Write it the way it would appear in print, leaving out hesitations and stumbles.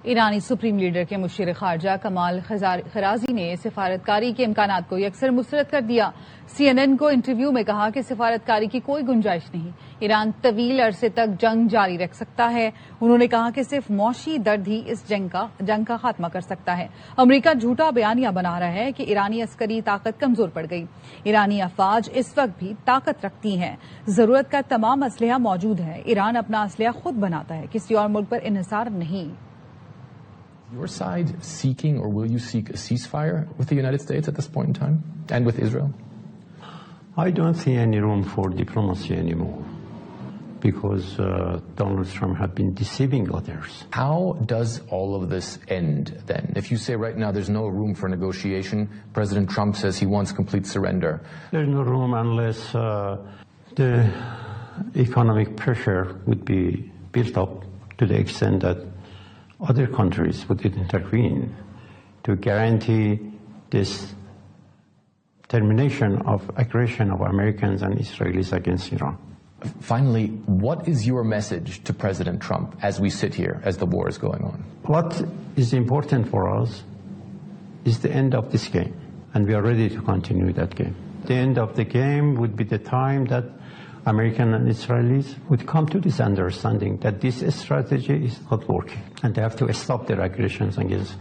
ईरानी supreme leader के मुशीर खारजा कमाल Kharrazi ने सिफारतकारी के इम्कानात को यकसर मुस्तरद कर दिया। CNN को इंटरव्यू में कहा कि सिफारतकारी की कोई गुंजाइश नहीं, ईरान तवील अरसे तक जंग जारी रख सकता है। उन्होंने कहा कि सिर्फ मौशी दर्द ही इस जंग का खात्मा कर सकता है। अमरीका झूठा बयानिया बना रहा है कि ईरानी अस्करी ताकत कमजोर पड़ गई। ईरानी अफवाज इस वक्त भी ताकत रखती हैं, जरूरत का तमाम असलहा मौजूद है। ईरान अपना असलहा खुद बनाता है, किसी और मुल्क पर इन्हिसार नहीं। Your side seeking, or will you seek, a ceasefire with the United States at this point in time, and with Israel? I don't see any room for diplomacy anymore, because Donald Trump has been deceiving others. How does all of this end then? If you say right now there's no room for negotiation, President Trump says he wants complete surrender. There's no room unless the economic pressure would be built up to the extent that other countries would intervene to guarantee this termination of aggression of Americans and Israelis against Iran. Finally, what is your message to President Trump as we sit here, as the war is going on? What is important for us is the end of this game, and we are ready to continue that game. The end of the game would be the time that Americans and Israelis would come to this understanding that this strategy is not working, and they have to stop their aggressions against